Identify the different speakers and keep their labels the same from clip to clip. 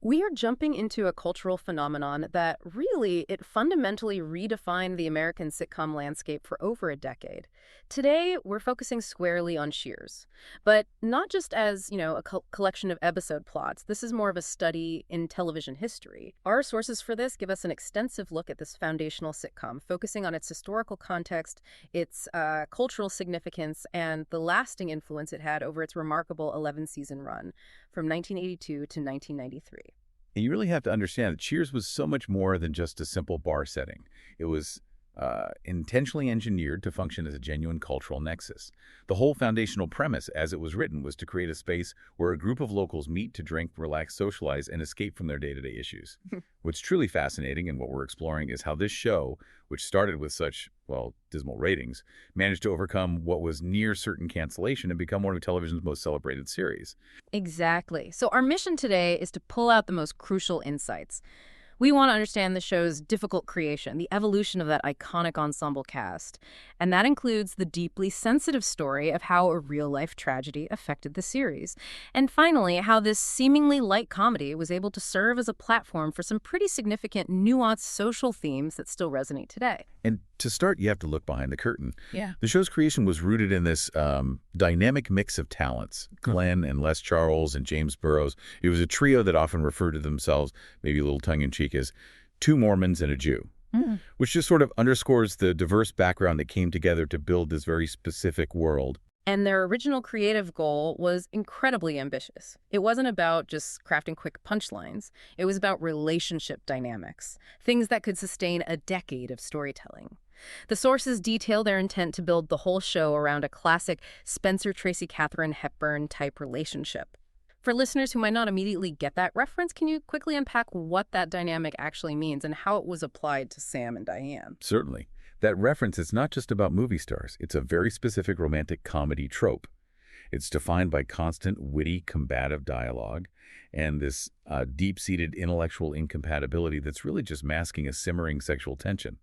Speaker 1: We are jumping into a cultural phenomenon that really, it fundamentally redefined the American sitcom landscape for over a decade. Today, we're focusing squarely on Cheers, but not just as, a collection of episode plots. This is more of a study in television history. Our sources for this give us an extensive look at this foundational sitcom, focusing on its historical context, its cultural significance, and the lasting influence it had over its remarkable 11-season run from 1982 to 1993.
Speaker 2: And you really have to understand that Cheers was so much more than just a simple bar setting. It was intentionally engineered to function as a genuine cultural nexus. The whole foundational premise, as it was written, was to create a space where a group of locals meet to drink, relax, socialize, and escape from their day-to-day issues. What's truly fascinating and what we're exploring is how this show, which started with such, well, dismal ratings, managed to overcome what was near certain cancellation and become one of television's most celebrated series.
Speaker 1: Exactly. So our mission today is to pull out the most crucial insights. We want to understand the show's difficult creation, the evolution of that iconic ensemble cast, and that includes the deeply sensitive story of how a real-life tragedy affected the series. And finally, how this seemingly light comedy was able to serve as a platform for some pretty significant, nuanced social themes that still resonate today.
Speaker 2: And to start, you have to look behind the curtain.
Speaker 1: Yeah.
Speaker 2: The show's creation was rooted in this dynamic mix of talents, Glenn and Les Charles and James Burrows. It was a trio that often referred to themselves, maybe a little tongue-in-cheek, as two Mormons and a Jew, which just sort of underscores the diverse background that came together to build this very specific world.
Speaker 1: And their original creative goal was incredibly ambitious. It wasn't about just crafting quick punchlines. It was about relationship dynamics, things that could sustain a decade of storytelling. The sources detail their intent to build the whole show around a classic Spencer Tracy Katharine Hepburn type relationship. For listeners who might not immediately get that reference, can you quickly unpack what that dynamic actually means and how it was applied to Sam and Diane?
Speaker 2: Certainly. That reference is not just about movie stars. It's a very specific romantic comedy trope. It's defined by constant, witty, combative dialogue and this deep-seated intellectual incompatibility that's really just masking a simmering sexual tension.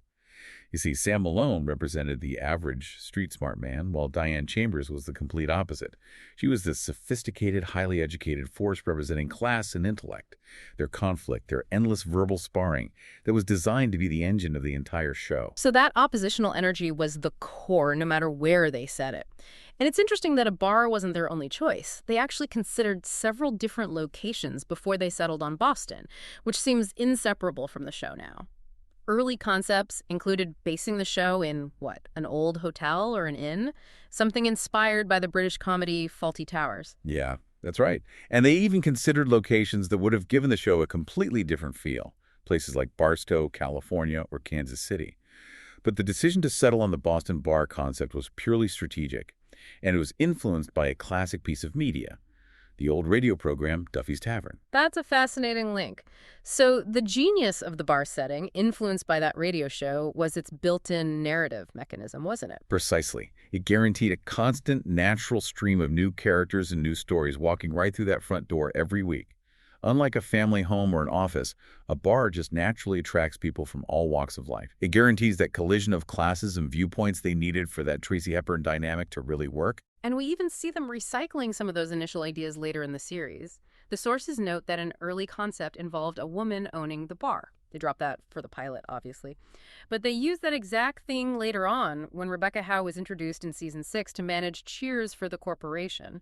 Speaker 2: You see, Sam Malone represented the average street-smart man, while Diane Chambers was the complete opposite. She was this sophisticated, highly educated force representing class and intellect, their conflict, their endless verbal sparring that was designed to be the engine of the entire show.
Speaker 1: So that oppositional energy was the core, no matter where they set it. And it's interesting that a bar wasn't their only choice. They actually considered several different locations before they settled on Boston, which seems inseparable from the show now. Early concepts included basing the show in, an old hotel or an inn? Something inspired by the British comedy Fawlty Towers.
Speaker 2: Yeah, that's right. And they even considered locations that would have given the show a completely different feel, places like Barstow, California, or Kansas City. But the decision to settle on the Boston bar concept was purely strategic, and it was influenced by a classic piece of media, the old radio program Duffy's Tavern.
Speaker 1: That's a fascinating link. So the genius of the bar setting, influenced by that radio show, was its built-in narrative mechanism, wasn't it?
Speaker 2: Precisely. It guaranteed a constant, natural stream of new characters and new stories walking right through that front door every week. Unlike a family home or an office, a bar just naturally attracts people from all walks of life. It guarantees that collision of classes and viewpoints they needed for that Tracy Hepburn dynamic to really work.
Speaker 1: And we even see them recycling some of those initial ideas later in the series. The sources note that an early concept involved a woman owning the bar. They dropped that for the pilot, obviously. But they used that exact thing later on when Rebecca Howe was introduced in season 6 to manage Cheers for the corporation.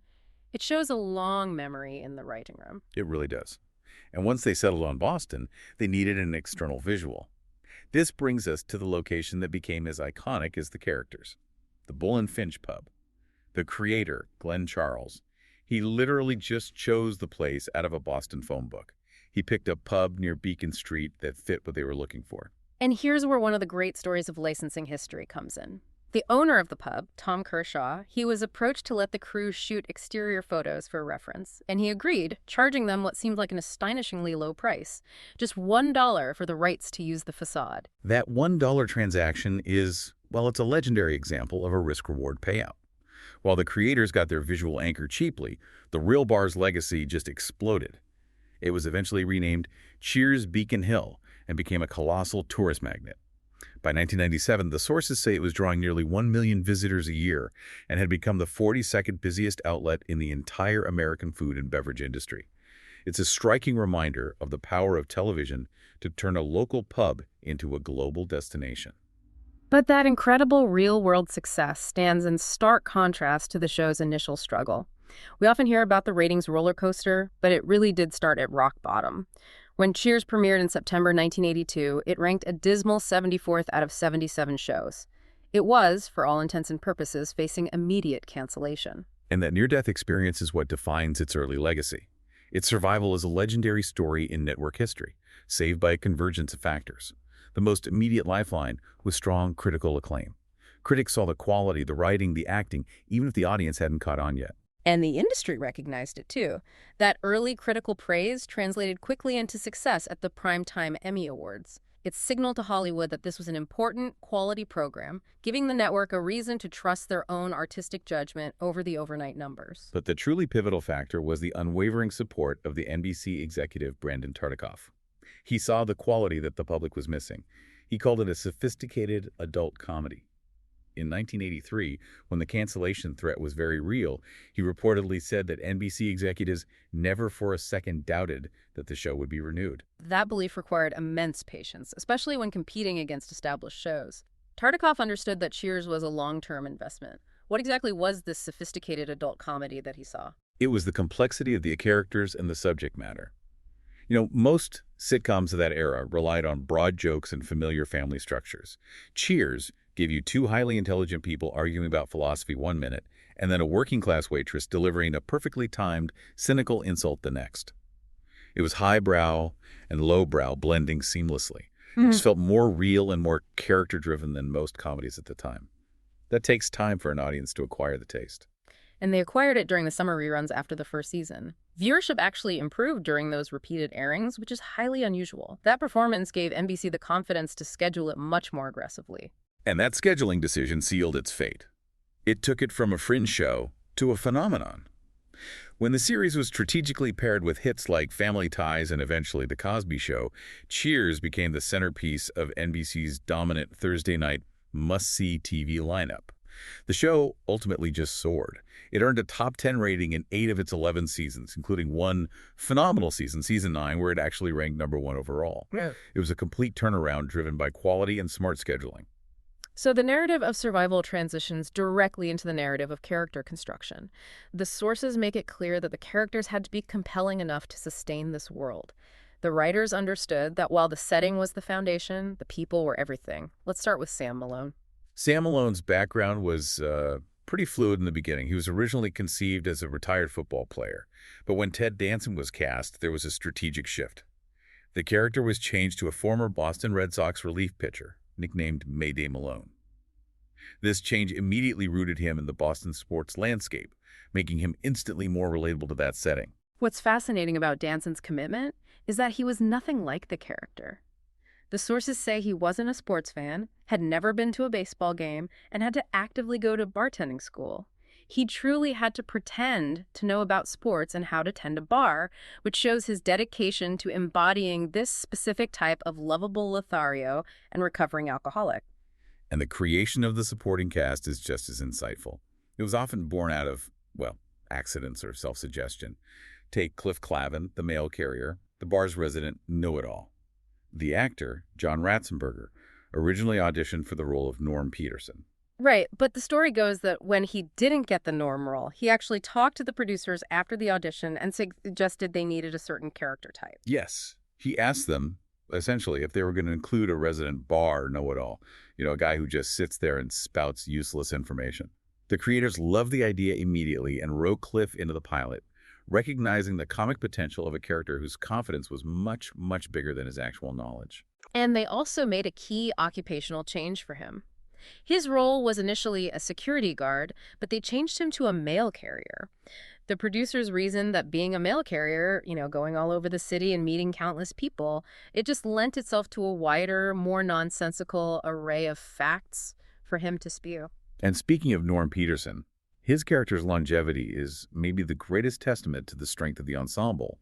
Speaker 1: It shows a long memory in the writing room.
Speaker 2: It really does. And once they settled on Boston, they needed an external visual. This brings us to the location that became as iconic as the characters, the Bull and Finch pub. The creator, Glenn Charles, he literally just chose the place out of a Boston phone book. He picked a pub near Beacon Street that fit what they were looking for.
Speaker 1: And here's where one of the great stories of licensing history comes in. The owner of the pub, Tom Kershaw, he was approached to let the crew shoot exterior photos for reference, and he agreed, charging them what seemed like an astonishingly low price, just $1 for the rights to use the facade.
Speaker 2: That $1 transaction is, well, it's a legendary example of a risk-reward payout. While the creators got their visual anchor cheaply, the real bar's legacy just exploded. It was eventually renamed Cheers Beacon Hill and became a colossal tourist magnet. By 1997, the sources say it was drawing nearly 1 million visitors a year and had become the 42nd busiest outlet in the entire American food and beverage industry. It's a striking reminder of the power of television to turn a local pub into a global destination.
Speaker 1: But that incredible real-world success stands in stark contrast to the show's initial struggle. We often hear about the ratings roller coaster, but it really did start at rock bottom. When Cheers premiered in September 1982, it ranked a dismal 74th out of 77 shows. It was, for all intents and purposes, facing immediate cancellation.
Speaker 2: And that near-death experience is what defines its early legacy. Its survival is a legendary story in network history, saved by a convergence of factors. The most immediate lifeline was strong critical acclaim. Critics saw the quality, the writing, the acting, even if the audience hadn't caught on yet.
Speaker 1: And the industry recognized it, too. That early critical praise translated quickly into success at the Primetime Emmy Awards. It signaled to Hollywood that this was an important, quality program, giving the network a reason to trust their own artistic judgment over the overnight numbers.
Speaker 2: But the truly pivotal factor was the unwavering support of the NBC executive Brandon Tartikoff. He saw the quality that the public was missing. He called it a sophisticated adult comedy. In 1983, when the cancellation threat was very real, he reportedly said that NBC executives never for a second doubted that the show would be renewed.
Speaker 1: That belief required immense patience, especially when competing against established shows. Tartikoff understood that Cheers was a long-term investment. What exactly was this sophisticated adult comedy that he saw?
Speaker 2: It was the complexity of the characters and the subject matter. Most sitcoms of that era relied on broad jokes and familiar family structures. Cheers gave you two highly intelligent people arguing about philosophy one minute, and then a working-class waitress delivering a perfectly timed, cynical insult the next. It was highbrow and lowbrow blending seamlessly. It just felt more real and more character-driven than most comedies at the time. That takes time for an audience to acquire the taste.
Speaker 1: And they acquired it during the summer reruns after the first season. Viewership actually improved during those repeated airings, which is highly unusual. That performance gave NBC the confidence to schedule it much more aggressively.
Speaker 2: And that scheduling decision sealed its fate. It took it from a fringe show to a phenomenon. When the series was strategically paired with hits like Family Ties and eventually The Cosby Show, Cheers became the centerpiece of NBC's dominant Thursday night must-see TV lineup. The show ultimately just soared. It earned a top 10 rating in 8 of its 11 seasons, including one phenomenal season, season 9, where it actually ranked #1 overall.
Speaker 1: Yeah.
Speaker 2: It was a complete turnaround driven by quality and smart scheduling.
Speaker 1: So the narrative of survival transitions directly into the narrative of character construction. The sources make it clear that the characters had to be compelling enough to sustain this world. The writers understood that while the setting was the foundation, the people were everything. Let's start with Sam Malone.
Speaker 2: Sam Malone's background was pretty fluid in the beginning. He was originally conceived as a retired football player, but when Ted Danson was cast, there was a strategic shift. The character was changed to a former Boston Red Sox relief pitcher, nicknamed Mayday Malone. This change immediately rooted him in the Boston sports landscape, making him instantly more relatable to that setting.
Speaker 1: What's fascinating about Danson's commitment is that he was nothing like the character. The sources say he wasn't a sports fan, had never been to a baseball game, and had to actively go to bartending school. He truly had to pretend to know about sports and how to tend a bar, which shows his dedication to embodying this specific type of lovable Lothario and recovering alcoholic.
Speaker 2: And the creation of the supporting cast is just as insightful. It was often born out of, accidents or self-suggestion. Take Cliff Clavin, the mail carrier, the bar's resident know-it-all. The actor, John Ratzenberger, originally auditioned for the role of Norm Peterson.
Speaker 1: Right, but the story goes that when he didn't get the Norm role, he actually talked to the producers after the audition and suggested they needed a certain character type.
Speaker 2: Yes, he asked them, essentially, if they were going to include a resident bar know-it-all, a guy who just sits there and spouts useless information. The creators loved the idea immediately and wrote Cliff into the pilot, recognizing the comic potential of a character whose confidence was much, much bigger than his actual knowledge.
Speaker 1: And they also made a key occupational change for him. His role was initially a security guard, but they changed him to a mail carrier. The producers reasoned that being a mail carrier, going all over the city and meeting countless people, it just lent itself to a wider, more nonsensical array of facts for him to spew.
Speaker 2: And speaking of Norm Peterson, his character's longevity is maybe the greatest testament to the strength of the ensemble.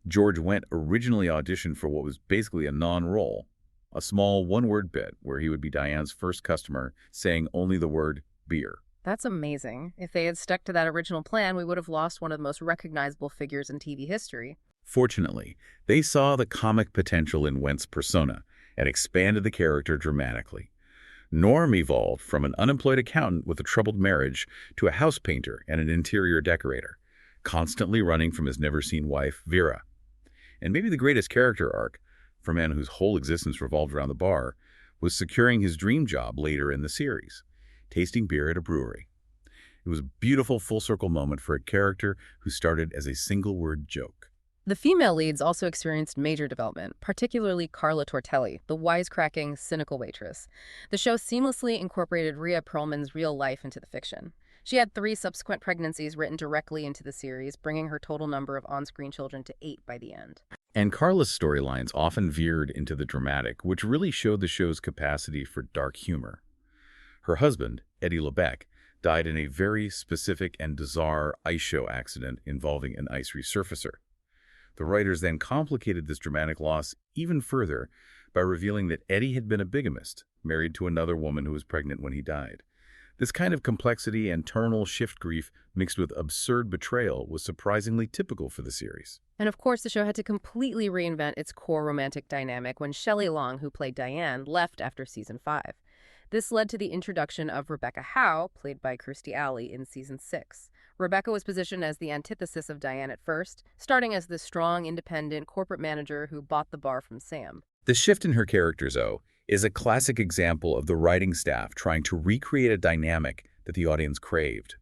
Speaker 2: George Wendt originally auditioned for what was basically a non-role, a small one-word bit where he would be Diane's first customer, saying only the word beer.
Speaker 1: That's amazing. If they had stuck to that original plan, we would have lost one of the most recognizable figures in TV history.
Speaker 2: Fortunately, they saw the comic potential in Went's persona and expanded the character dramatically. Norm evolved from an unemployed accountant with a troubled marriage to a house painter and an interior decorator, constantly running from his never-seen wife, Vera. And maybe the greatest character arc, for a man whose whole existence revolved around the bar, was securing his dream job later in the series, tasting beer at a brewery. It was a beautiful full-circle moment for a character who started as a single-word joke.
Speaker 1: The female leads also experienced major development, particularly Carla Tortelli, the wisecracking, cynical waitress. The show seamlessly incorporated Rhea Perlman's real life into the fiction. She had 3 subsequent pregnancies written directly into the series, bringing her total number of on-screen children to 8 by the end.
Speaker 2: And Carla's storylines often veered into the dramatic, which really showed the show's capacity for dark humor. Her husband, Eddie Lebec, died in a very specific and bizarre ice show accident involving an ice resurfacer. The writers then complicated this dramatic loss even further by revealing that Eddie had been a bigamist, married to another woman who was pregnant when he died. This kind of complexity and tonal shift grief mixed with absurd betrayal was surprisingly typical for the series.
Speaker 1: And of course, the show had to completely reinvent its core romantic dynamic when Shelley Long, who played Diane, left after season 5. This led to the introduction of Rebecca Howe, played by Kirstie Alley, in season 6. Rebecca was positioned as the antithesis of Diane at first, starting as the strong, independent corporate manager who bought the bar from Sam.
Speaker 2: The shift in her character, though, is a classic example of the writing staff trying to recreate a dynamic that the audience craved.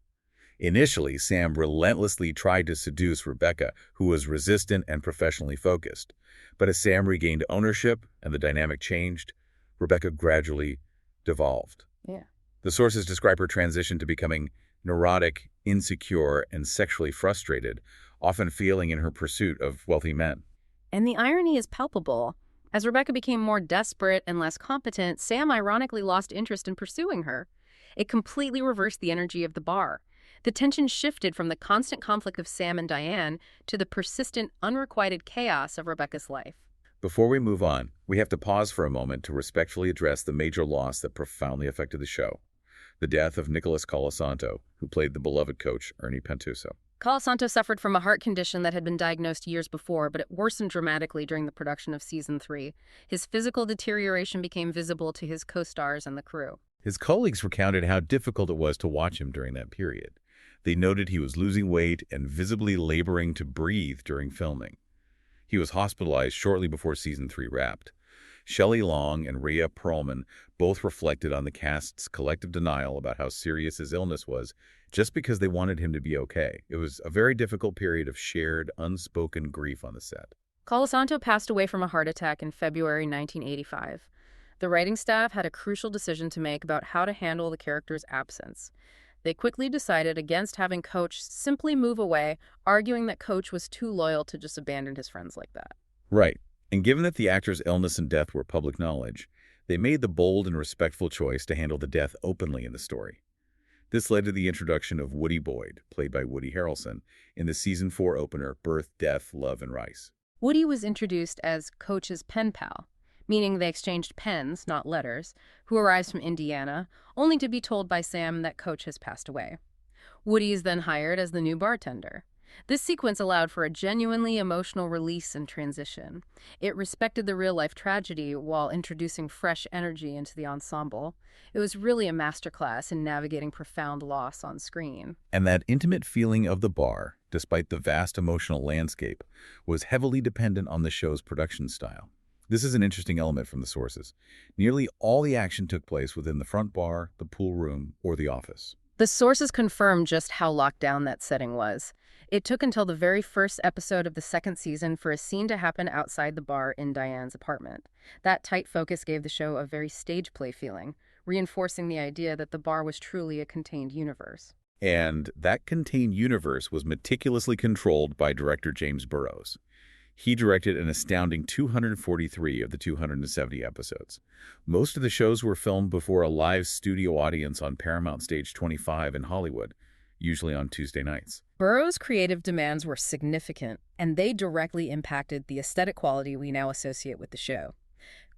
Speaker 2: Initially, Sam relentlessly tried to seduce Rebecca, who was resistant and professionally focused. But as Sam regained ownership and the dynamic changed, Rebecca gradually devolved.
Speaker 1: Yeah.
Speaker 2: The sources describe her transition to becoming neurotic, insecure, and sexually frustrated, often failing in her pursuit of wealthy men.
Speaker 1: And the irony is palpable. As Rebecca became more desperate and less competent, Sam ironically lost interest in pursuing her. It completely reversed the energy of the bar. The tension shifted from the constant conflict of Sam and Diane to the persistent, unrequited chaos of Rebecca's life.
Speaker 2: Before we move on, we have to pause for a moment to respectfully address the major loss that profoundly affected the show: the death of Nicholas Colasanto, who played the beloved coach Ernie Pentuso.
Speaker 1: Colasanto suffered from a heart condition that had been diagnosed years before, but it worsened dramatically during the production of season 3. His physical deterioration became visible to his co-stars and the crew.
Speaker 2: His colleagues recounted how difficult it was to watch him during that period. They noted he was losing weight and visibly laboring to breathe during filming. He was hospitalized shortly before season 3 wrapped. Shelley Long and Rhea Perlman both reflected on the cast's collective denial about how serious his illness was, just because they wanted him to be okay. It was a very difficult period of shared, unspoken grief on the set.
Speaker 1: Colasanto passed away from a heart attack in February 1985. The writing staff had a crucial decision to make about how to handle the character's absence. They quickly decided against having Coach simply move away, arguing that Coach was too loyal to just abandon his friends like that.
Speaker 2: Right. And given that the actor's illness and death were public knowledge, they made the bold and respectful choice to handle the death openly in the story. This led to the introduction of Woody Boyd, played by Woody Harrelson, in the season 4 opener, Birth, Death, Love, and Rice.
Speaker 1: Woody was introduced as Coach's pen pal, meaning they exchanged pens, not letters, who arrives from Indiana, only to be told by Sam that Coach has passed away. Woody is then hired as the new bartender. This sequence allowed for a genuinely emotional release and transition. It respected the real-life tragedy while introducing fresh energy into the ensemble. It was really a masterclass in navigating profound loss on screen.
Speaker 2: And that intimate feeling of the bar, despite the vast emotional landscape, was heavily dependent on the show's production style. This is an interesting element from the sources. Nearly all the action took place within the front bar, the pool room, or the office.
Speaker 1: The sources confirmed just how locked down that setting was. It took until the very first episode of the second season for a scene to happen outside the bar in Diane's apartment. That tight focus gave the show a very stage play feeling, reinforcing the idea that the bar was truly a contained universe.
Speaker 2: And that contained universe was meticulously controlled by director James Burrows. He directed an astounding 243 of the 270 episodes. Most of the shows were filmed before a live studio audience on Paramount Stage 25 in Hollywood, usually on Tuesday nights.
Speaker 1: Burrows' creative demands were significant, and they directly impacted the aesthetic quality we now associate with the show.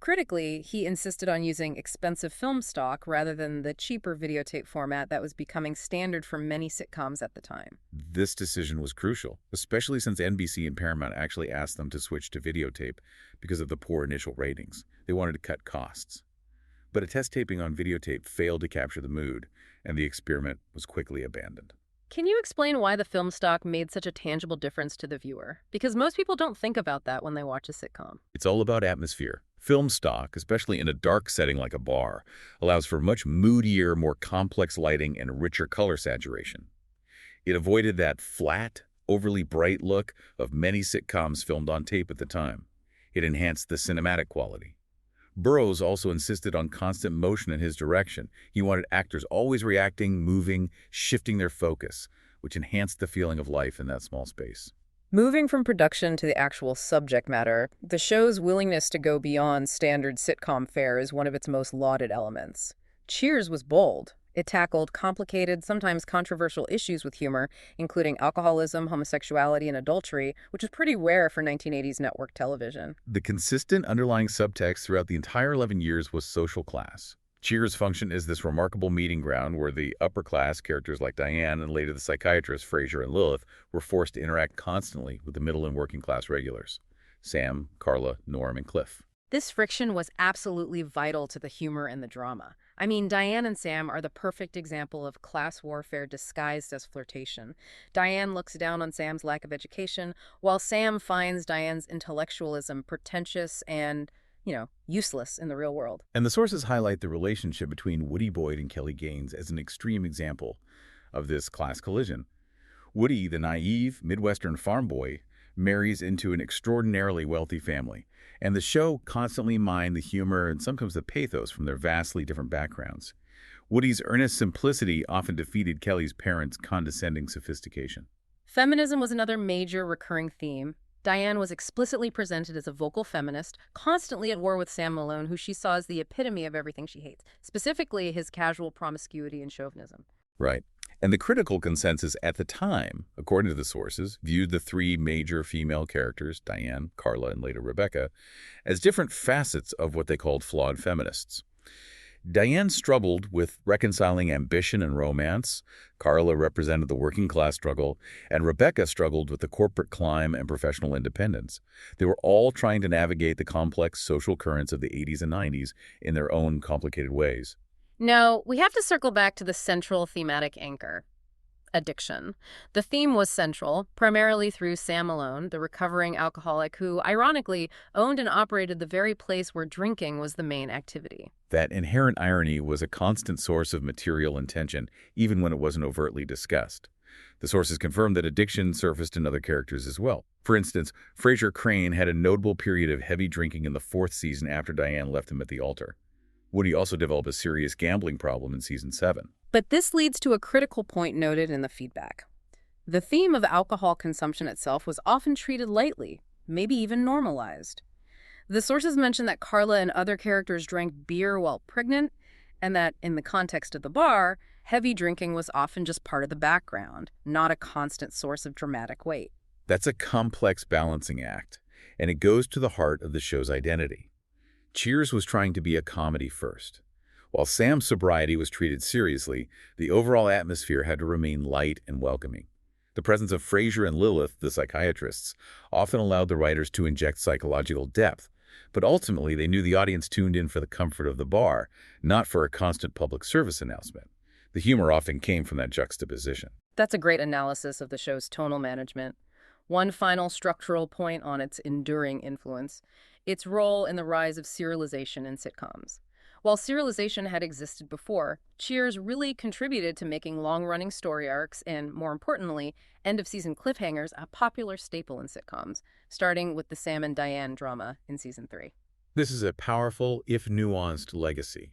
Speaker 1: Critically, he insisted on using expensive film stock rather than the cheaper videotape format that was becoming standard for many sitcoms at the time.
Speaker 2: This decision was crucial, especially since NBC and Paramount actually asked them to switch to videotape because of the poor initial ratings. They wanted to cut costs. But a test taping on videotape failed to capture the mood, and the experiment was quickly abandoned.
Speaker 1: Can you explain why the film stock made such a tangible difference to the viewer? Because most people don't think about that when they watch a sitcom.
Speaker 2: It's all about atmosphere. Film stock, especially in a dark setting like a bar, allows for much moodier, more complex lighting and richer color saturation. It avoided that flat, overly bright look of many sitcoms filmed on tape at the time. It enhanced the cinematic quality. Burroughs also insisted on constant motion in his direction. He wanted actors always reacting, moving, shifting their focus, which enhanced the feeling of life in that small space.
Speaker 1: Moving from production to the actual subject matter, the show's willingness to go beyond standard sitcom fare is one of its most lauded elements. Cheers was bold. It tackled complicated, sometimes controversial issues with humor, including alcoholism, homosexuality, and adultery, which is pretty rare for 1980s network television.
Speaker 2: The consistent underlying subtext throughout the entire 11 years was social class. Cheers functioned as this remarkable meeting ground where the upper-class characters like Diane and later the psychiatrists Frasier and Lilith were forced to interact constantly with the middle and working-class regulars, Sam, Carla, Norm, and Cliff.
Speaker 1: This friction was absolutely vital to the humor and the drama. I mean, Diane and Sam are the perfect example of class warfare disguised as flirtation. Diane looks down on Sam's lack of education, while Sam finds Diane's intellectualism pretentious and, useless in the real world.
Speaker 2: And the sources highlight the relationship between Woody Boyd and Kelly Gaines as an extreme example of this class collision. Woody, the naive Midwestern farm boy, marries into an extraordinarily wealthy family, and the show constantly mined the humor and sometimes the pathos from their vastly different backgrounds. Woody's earnest simplicity often defeated Kelly's parents' condescending sophistication.
Speaker 1: Feminism was another major recurring theme. Diane was explicitly presented as a vocal feminist, constantly at war with Sam Malone, who she saw as the epitome of everything she hates, specifically his casual promiscuity and chauvinism.
Speaker 2: Right. And the critical consensus at the time, according to the sources, viewed the three major female characters, Diane, Carla, and later Rebecca, as different facets of what they called flawed feminists. Diane struggled with reconciling ambition and romance, Carla represented the working class struggle, and Rebecca struggled with the corporate climb and professional independence. They were all trying to navigate the complex social currents of the 80s and 90s in their own complicated ways.
Speaker 1: Now, we have to circle back to the central thematic anchor, addiction. The theme was central, primarily through Sam Malone, the recovering alcoholic who, ironically, owned and operated the very place where drinking was the main activity.
Speaker 2: That inherent irony was a constant source of material and tension, even when it wasn't overtly discussed. The sources confirmed that addiction surfaced in other characters as well. For instance, Frasier Crane had a notable period of heavy drinking in the 4th season after Diane left him at the altar. Woody also developed a serious gambling problem in season 7.
Speaker 1: But this leads to a critical point noted in the feedback. The theme of alcohol consumption itself was often treated lightly, maybe even normalized. The sources mention that Carla and other characters drank beer while pregnant, and that, in the context of the bar, heavy drinking was often just part of the background, not a constant source of dramatic weight.
Speaker 2: That's a complex balancing act, and it goes to the heart of the show's identity. Cheers was trying to be a comedy first. While Sam's sobriety was treated seriously, the overall atmosphere had to remain light and welcoming. The presence of Frasier and Lilith, the psychiatrists, often allowed the writers to inject psychological depth, but ultimately they knew the audience tuned in for the comfort of the bar, not for a constant public service announcement. The humor often came from that juxtaposition.
Speaker 1: That's a great analysis of the show's tonal management. One final structural point on its enduring influence: its role in the rise of serialization in sitcoms. While serialization had existed before, Cheers really contributed to making long-running story arcs and, more importantly, end-of-season cliffhangers a popular staple in sitcoms, starting with the Sam and Diane drama in season 3.
Speaker 2: This is a powerful, if nuanced, legacy.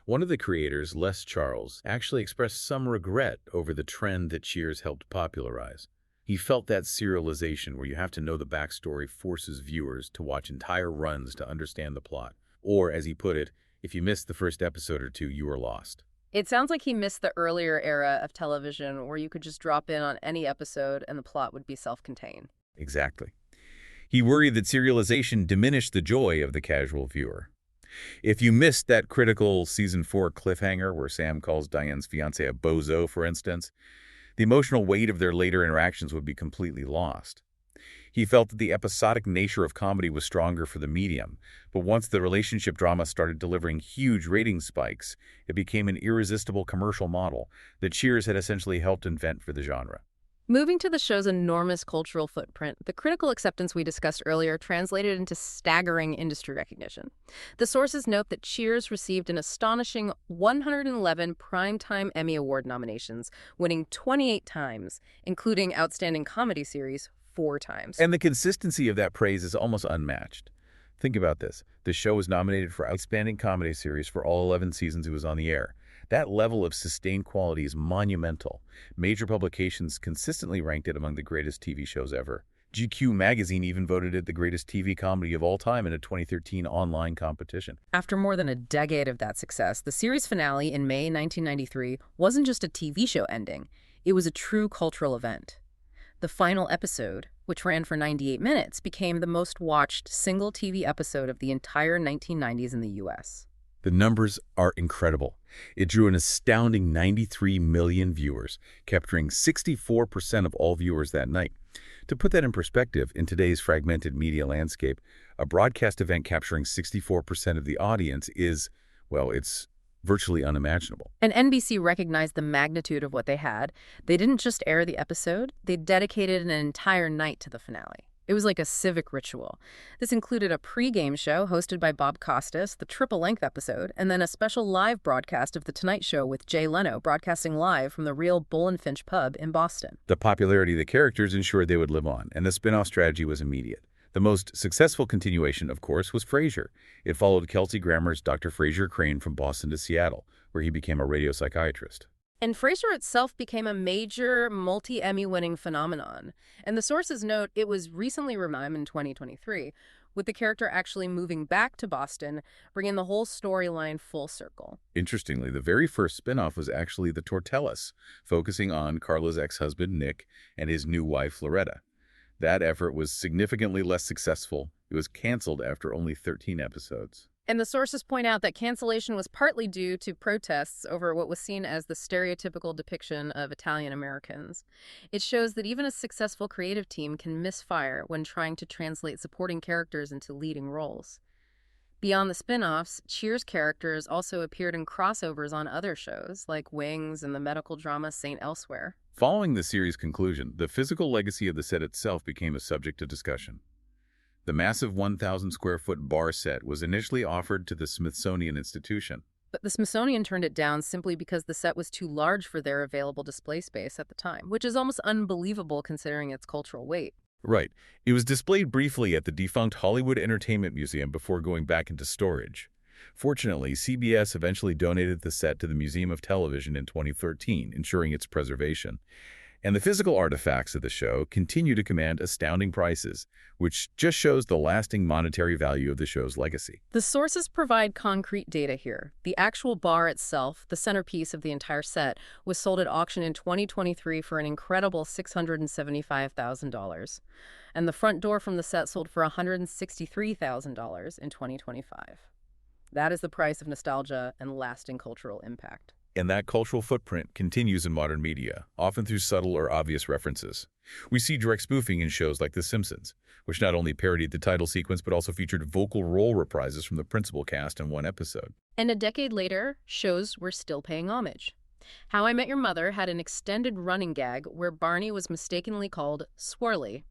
Speaker 2: One of the creators, Les Charles, actually expressed some regret over the trend that Cheers helped popularize. He felt that serialization, where you have to know the backstory, forces viewers to watch entire runs to understand the plot. Or, as he put it, if you missed the first episode or two, you were lost.
Speaker 1: It sounds like he missed the earlier era of television where you could just drop in on any episode and the plot would be self-contained.
Speaker 2: Exactly. He worried that serialization diminished the joy of the casual viewer. If you missed that critical season 4 cliffhanger where Sam calls Diane's fiancé a bozo, for instance, the emotional weight of their later interactions would be completely lost. He felt that the episodic nature of comedy was stronger for the medium, but once the relationship drama started delivering huge rating spikes, it became an irresistible commercial model that Cheers had essentially helped invent for the genre.
Speaker 1: Moving to the show's enormous cultural footprint, the critical acceptance we discussed earlier translated into staggering industry recognition. The sources note that Cheers received an astonishing 111 Primetime Emmy Award nominations, winning 28 times, including Outstanding Comedy Series 4 times.
Speaker 2: And the consistency of that praise is almost unmatched. Think about this. The show was nominated for Outstanding Comedy Series for all 11 seasons it was on the air. That level of sustained quality is monumental. Major publications consistently ranked it among the greatest TV shows ever. GQ magazine even voted it the greatest TV comedy of all time in a 2013 online competition.
Speaker 1: After more than a decade of that success, the series finale in May 1993 wasn't just a TV show ending. It was a true cultural event. The final episode, which ran for 98 minutes, became the most watched single TV episode of the entire 1990s in the U.S.
Speaker 2: The numbers are incredible. It drew an astounding 93 million viewers, capturing 64% of all viewers that night. To put that in perspective, in today's fragmented media landscape, a broadcast event capturing 64% of the audience is, well, it's virtually unimaginable.
Speaker 1: And NBC recognized the magnitude of what they had. They didn't just air the episode, they dedicated an entire night to the finale. It was like a civic ritual. This included a pre-game show hosted by Bob Costas, the triple-length episode, and then a special live broadcast of The Tonight Show with Jay Leno broadcasting live from the real Bull and Finch pub in Boston.
Speaker 2: The popularity of the characters ensured they would live on, and the spin-off strategy was immediate. The most successful continuation, of course, was Frasier. It followed Kelsey Grammer's Dr. Frasier Crane from Boston to Seattle, where he became a radio psychiatrist.
Speaker 1: And Frasier itself became a major multi-Emmy-winning phenomenon. And the sources note it was recently revived in 2023, with the character actually moving back to Boston, bringing the whole storyline full circle.
Speaker 2: Interestingly, the very first spin-off was actually The Tortellas, focusing on Carla's ex-husband, Nick, and his new wife, Loretta. That effort was significantly less successful. It was canceled after only 13 episodes.
Speaker 1: And the sources point out that cancellation was partly due to protests over what was seen as the stereotypical depiction of Italian Americans. It shows that even a successful creative team can misfire when trying to translate supporting characters into leading roles. Beyond the spin-offs, Cheers characters also appeared in crossovers on other shows, like Wings and the medical drama St. Elsewhere.
Speaker 2: Following the series' conclusion, the physical legacy of the set itself became a subject of discussion. The massive 1,000-square-foot bar set was initially offered to the Smithsonian Institution.
Speaker 1: But the Smithsonian turned it down simply because the set was too large for their available display space at the time, which is almost unbelievable considering its cultural weight.
Speaker 2: Right. It was displayed briefly at the defunct Hollywood Entertainment Museum before going back into storage. Fortunately, CBS eventually donated the set to the Museum of Television in 2013, ensuring its preservation. And the physical artifacts of the show continue to command astounding prices, which just shows the lasting monetary value of the show's legacy.
Speaker 1: The sources provide concrete data here. The actual bar itself, the centerpiece of the entire set, was sold at auction in 2023 for an incredible $675,000. And the front door from the set sold for $163,000 in 2025. That is the price of nostalgia and lasting cultural impact.
Speaker 2: And that cultural footprint continues in modern media, often through subtle or obvious references. We see direct spoofing in shows like The Simpsons, which not only parodied the title sequence but also featured vocal role reprises from the principal cast in one episode.
Speaker 1: And a decade later, shows were still paying homage. How I Met Your Mother had an extended running gag where Barney was mistakenly called Swirly.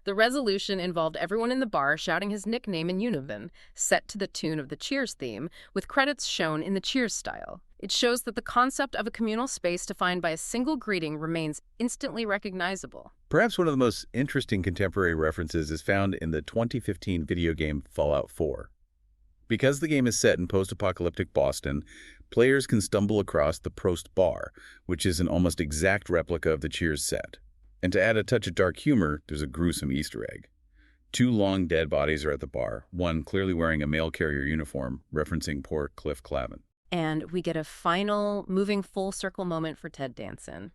Speaker 1: The resolution involved everyone in the bar shouting his nickname in unison, set to the tune of the Cheers theme, with credits shown in the Cheers style. It shows that the concept of a communal space defined by a single greeting remains instantly recognizable.
Speaker 2: Perhaps one of the most interesting contemporary references is found in the 2015 video game Fallout 4. Because the game is set in post-apocalyptic Boston, players can stumble across the Prost Bar, which is an almost exact replica of the Cheers set. And to add a touch of dark humor, there's a gruesome Easter egg. 2 long dead bodies are at the bar, one clearly wearing a mail carrier uniform, referencing poor Cliff Clavin.
Speaker 1: And we get a final, moving full circle moment for Ted Danson.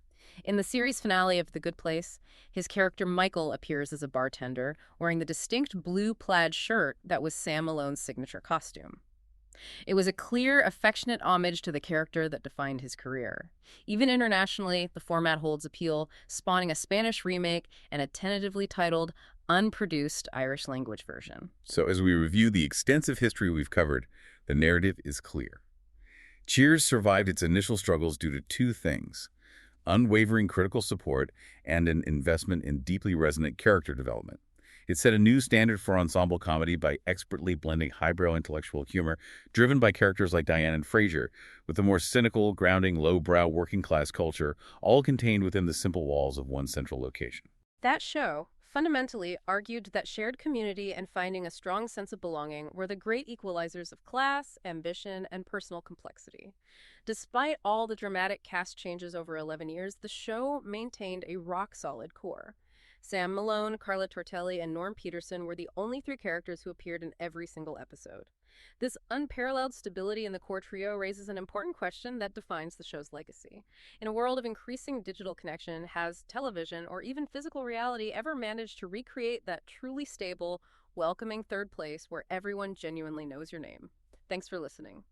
Speaker 1: In the series finale of The Good Place, his character Michael appears as a bartender wearing the distinct blue plaid shirt that was Sam Malone's signature costume. It was a clear, affectionate homage to the character that defined his career. Even internationally, the format holds appeal, spawning a Spanish remake and a tentatively titled, unproduced Irish language version.
Speaker 2: So as we review the extensive history we've covered, the narrative is clear. Cheers survived its initial struggles due to two things: unwavering critical support and an investment in deeply resonant character development. It set a new standard for ensemble comedy by expertly blending highbrow intellectual humor, driven by characters like Diane and Frasier, with the more cynical, grounding, lowbrow working-class culture, all contained within the simple walls of one central location.
Speaker 1: That show fundamentally argued that shared community and finding a strong sense of belonging were the great equalizers of class, ambition, and personal complexity. Despite all the dramatic cast changes over 11 years, the show maintained a rock-solid core. Sam Malone, Carla, and Norm Peterson were the only three characters who appeared in every single episode. This unparalleled stability in the core trio raises an important question that defines the show's legacy. In a world of increasing digital connection, has television or even physical reality ever managed to recreate that truly stable, welcoming third place where everyone genuinely knows your name? Thanks for listening.